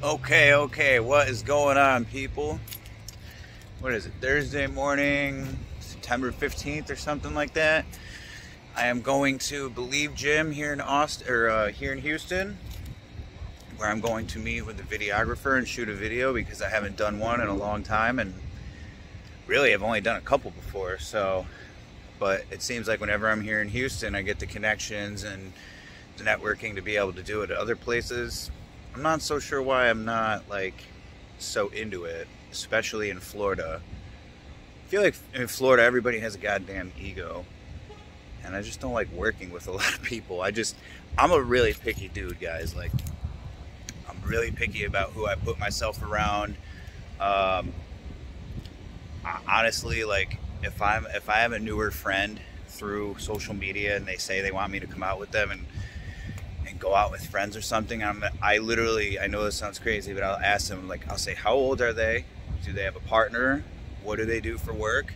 Okay, what is going on, people? What is it, Thursday morning, September 15th or something like that? I am going to Believe Gym here in Austin, or here in Houston, where I'm going to meet with the videographer and shoot a video because I haven't done one in a long time, and really I've only done a couple before, but it seems like whenever I'm here in Houston, I get the connections and the networking to be able to do it at other places. I'm not so sure why I'm not like so into it, especially in Florida. I feel like in Florida everybody has a goddamn ego, and I just don't like working with a lot of people. I'm a really picky dude, guys. Like, I'm really picky about who I put myself around. Honestly, like if I have a newer friend through social media and they say they want me to come out with them and go out with friends or something, I know this sounds crazy, but I'll ask them, like, I'll say, how old are they? Do they have a partner? What do they do for work?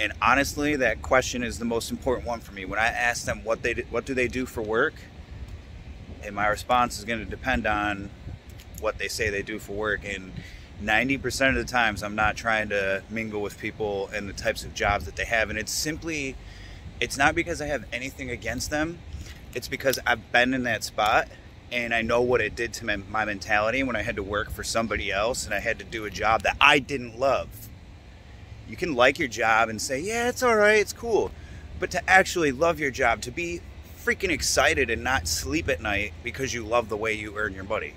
And honestly, that question is the most important one for me. When I ask them what do they do for work, and my response is going to depend on what they say they do for work. And 90% of the times I'm not trying to mingle with people and the types of jobs that they have. And it's not because I have anything against them. It's because I've been in that spot and I know what it did to my mentality when I had to work for somebody else and I had to do a job that I didn't love. You can like your job and say, yeah, it's all right, it's cool. But to actually love your job, to be freaking excited and not sleep at night because you love the way you earn your money.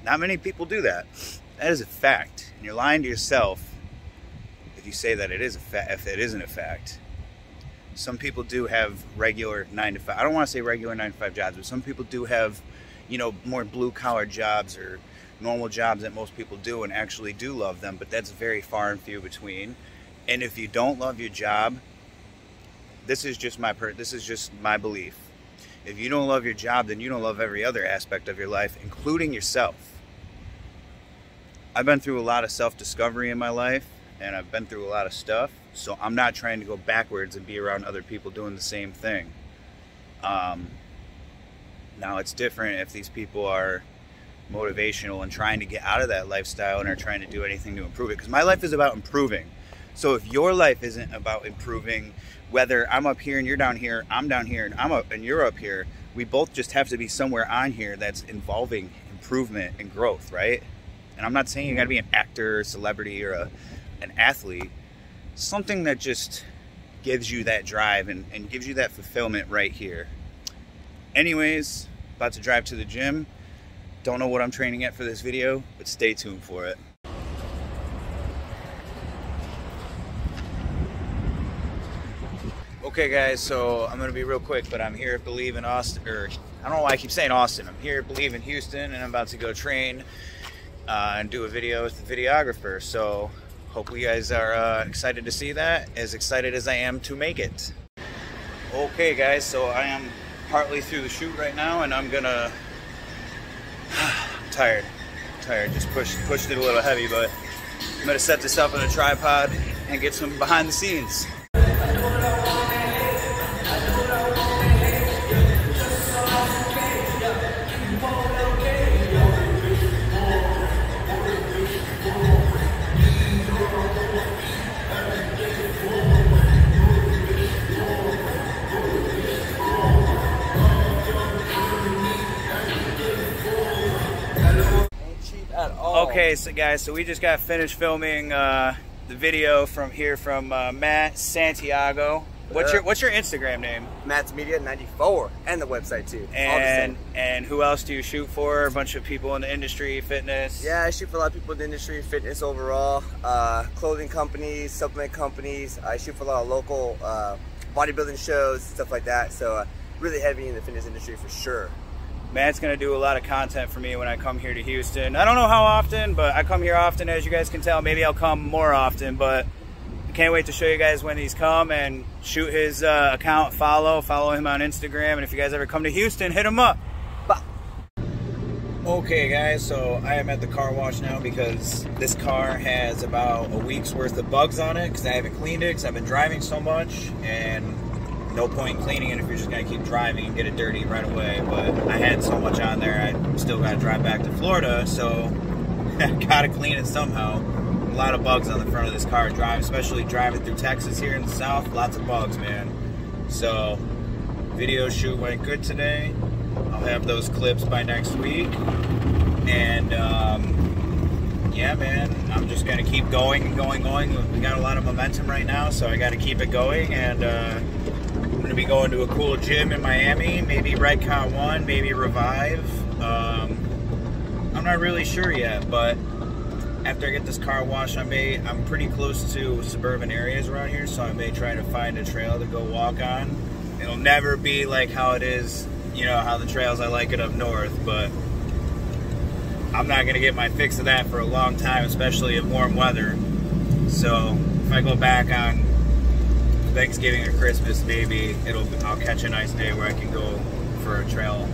Not many people do that. That is a fact. And you're lying to yourself if you say that it is a fact, if it isn't a fact. Some people do have regular 9-to-5. I don't want to say regular 9-to-5 jobs, but some people do have, you know, more blue-collar jobs or normal jobs that most people do and actually do love them, but that's very far and few between. And if you don't love your job, this is just my belief. If you don't love your job, then you don't love every other aspect of your life, including yourself. I've been through a lot of self-discovery in my life, and I've been through a lot of stuff, so I'm not trying to go backwards and be around other people doing the same thing. Now it's different if these people are motivational and trying to get out of that lifestyle and are trying to do anything to improve it, because my life is about improving. So if your life isn't about improving, whether I'm up here and you're down here, I'm down here and I'm up and you're up here, we both just have to be somewhere on here that's involving improvement and growth, right? And I'm not saying you gotta be an actor, or celebrity, or an athlete. Something that just gives you that drive and gives you that fulfillment right here. Anyways, about to drive to the gym. Don't know what I'm training at for this video, but stay tuned for it. Okay guys, so I'm gonna be real quick, but I'm here at Believe in Austin, or I don't know why I keep saying Austin. I'm here at Believe in Houston, and I'm about to go train and do a video with the videographer. So hopefully you guys are excited to see that, as excited as I am to make it. Okay guys, so I am partly through the shoot right now, and I'm gonna tired, just pushed it a little heavy, but I'm gonna set this up on a tripod and get some behind the scenes. Okay, so guys, so we just got finished filming the video from Matt Santiago. What's your Instagram name? Matt's Media 94, and the website too. And who else do you shoot for? A bunch of people in the industry, fitness. Yeah, I shoot for a lot of people in the industry, fitness overall, clothing companies, supplement companies. I shoot for a lot of local bodybuilding shows, stuff like that. So really heavy in the fitness industry for sure. Matt's gonna do a lot of content for me when I come here to Houston. I don't know how often, but I come here often, as you guys can tell. Maybe I'll come more often, but I can't wait to show you guys when he's come and shoot his account, follow him on Instagram, and if you guys ever come to Houston, hit him up. Bye. Okay guys, so I am at the car wash now because this car has about a week's worth of bugs on it because I haven't cleaned it because I've been driving so much, and no point in cleaning it if you're just going to keep driving and get it dirty right away. But I had so much on there, I still got to drive back to Florida, so Gotta clean it somehow. A lot of bugs on the front of this car, especially driving through Texas here in the south. Lots of bugs, man. So, video shoot went good today. I'll have those clips by next week. And, yeah, man, I'm just going to keep going and going. We got a lot of momentum right now, so I got to keep it going. And I'm going to be going to a cool gym in Miami, maybe Redcon 1, maybe Revive. I'm not really sure yet, but after I get this car washed, I'm pretty close to suburban areas around here, so I may try to find a trail to go walk on. It'll never be like how it is, you know, how the trails I like it up north, but I'm not going to get my fix of that for a long time, especially in warm weather. So if I go back on Thanksgiving or Christmas, maybe I'll catch a nice day where I can go for a trail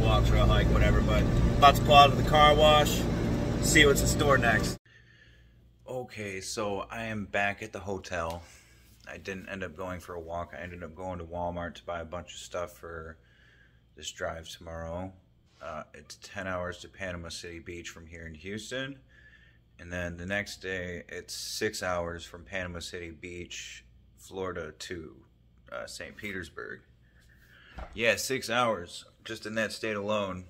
walk, trail hike, whatever. But about to pull out of the car wash, see what's in store next. Okay, so I am back at the hotel. I didn't end up going for a walk. I ended up going to Walmart to buy a bunch of stuff for this drive tomorrow. It's 10 hours to Panama City Beach from here in Houston. And then the next day, it's 6 hours from Panama City Beach, Florida to St. Petersburg. Yeah, 6 hours just in that state alone.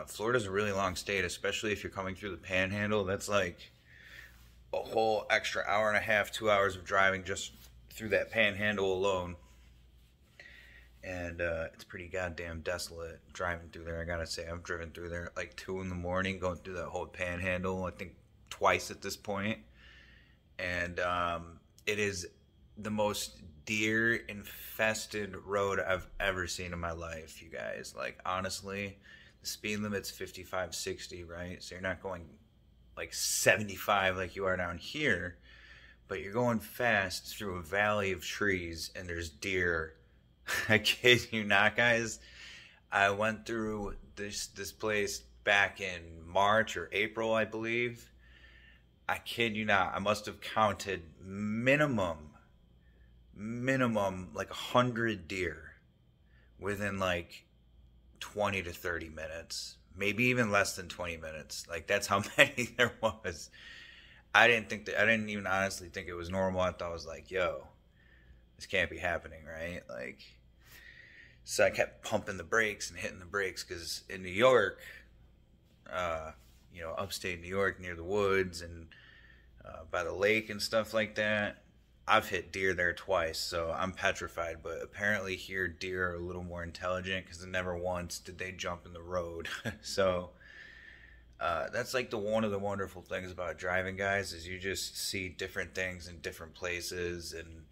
Florida's a really long state, especially if you're coming through the Panhandle. That's like a whole extra hour and a half, 2 hours of driving just through that Panhandle alone. And it's pretty goddamn desolate driving through there. I gotta say, I've driven through there at like 2 in the morning, going through that whole Panhandle, I think twice at this point. And it is the most deer-infested road I've ever seen in my life, you guys. Like, honestly, the speed limit's 55, 60, right? So you're not going like 75 like you are down here, but you're going fast through a valley of trees, and there's deer. I kid you not, guys. I went through this place back in March or April, I believe. I kid you not. I must have counted minimum like 100 deer within like 20 to 30 minutes. Maybe even less than 20 minutes. Like, that's how many there was. I didn't even honestly think it was normal. I thought it was like, yo, this can't be happening, right? Like, so I kept pumping the brakes and hitting the brakes, because in New York, you know, upstate New York, near the woods and by the lake and stuff like that, I've hit deer there twice, so I'm petrified. But apparently here, deer are a little more intelligent, because never once did they jump in the road. So that's like one of the wonderful things about driving, guys, is you just see different things in different places, and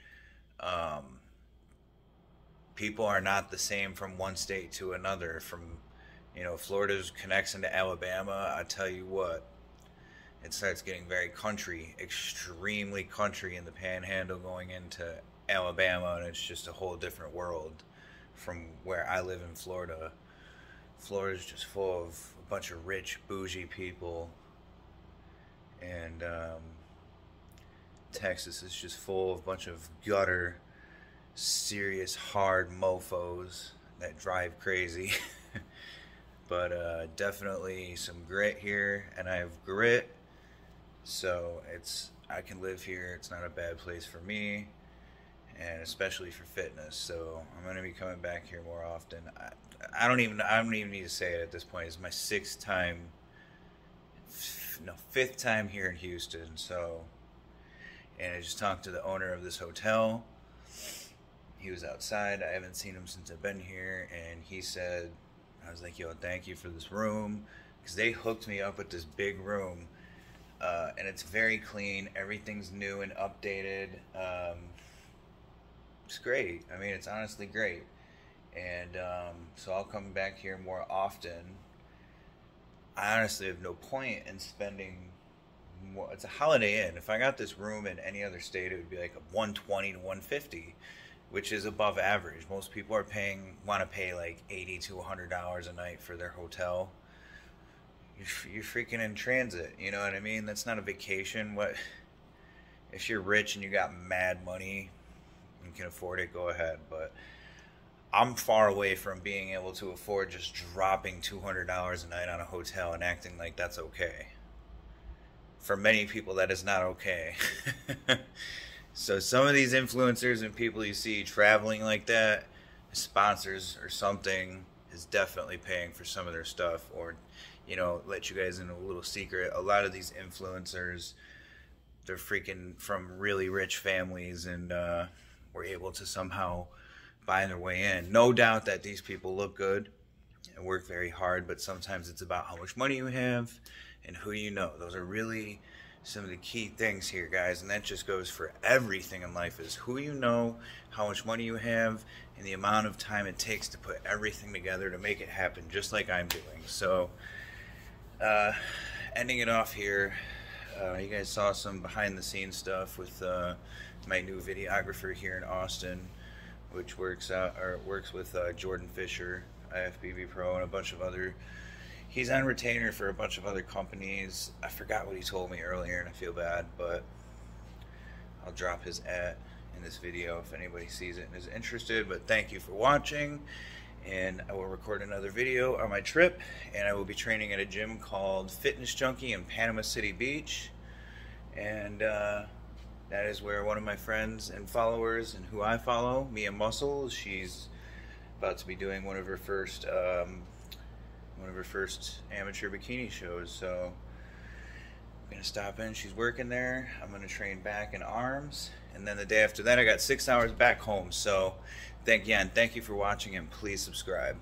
people are not the same from one state to another. From, you know, Florida's connects into Alabama. I tell you what, it starts getting very country, extremely country in the Panhandle going into Alabama, and it's just a whole different world from where I live in Florida. Florida's just full of a bunch of rich, bougie people, and Texas is just full of a bunch of gutter, serious, hard mofos that drive crazy. But definitely some grit here, and I have grit, so I can live here. It's not a bad place for me, and especially for fitness. So I'm going to be coming back here more often. I don't even need to say it at this point. It's my fifth time here in Houston. So, and I just talked to the owner of this hotel. He was outside. I haven't seen him since I've been here, and he said, I was like, yo, thank you for this room, because they hooked me up with this big room, and it's very clean. Everything's new and updated. It's great. I mean, it's honestly great. And so I'll come back here more often. I honestly have no point in spending more. It's a Holiday Inn. If I got this room in any other state, it would be like a $120 to $150, which is above average. Most people want to pay like $80 to $100 a night for their hotel. You're freaking in transit, you know what I mean? That's not a vacation. What if you're rich and you got mad money and can afford it? Go ahead, but I'm far away from being able to afford just dropping $200 a night on a hotel and acting like that's okay. for many people that is not okay. So some of these influencers and people you see traveling like that, sponsors or something, is definitely paying for some of their stuff. Or, you know, let you guys in a little secret, a lot of these influencers, they're freaking from really rich families and were able to somehow buy their way in. No doubt that these people look good and work very hard, but sometimes it's about how much money you have and who you know. Those are really some of the key things here, guys, and that just goes for everything in life, is who you know, how much money you have, and the amount of time it takes to put everything together to make it happen, just like I'm doing. So ending it off here, you guys saw some behind the scenes stuff with my new videographer here in Austin, which works with Jordan Fisher, IFBB Pro, and a bunch of other. He's on retainer for a bunch of other companies. I forgot what he told me earlier, and I feel bad, but I'll drop his @ in this video if anybody sees it and is interested. But thank you for watching, and I will record another video on my trip, and I will be training at a gym called Fitness Junkie in Panama City Beach, and that is where one of my friends and followers, and who I follow, Mia Muscle, she's about to be doing one of her first amateur bikini shows. So I'm gonna stop in. She's working there. I'm gonna train back in arms, and then the day after that I got 6 hours back home. So thank you for watching, and please subscribe.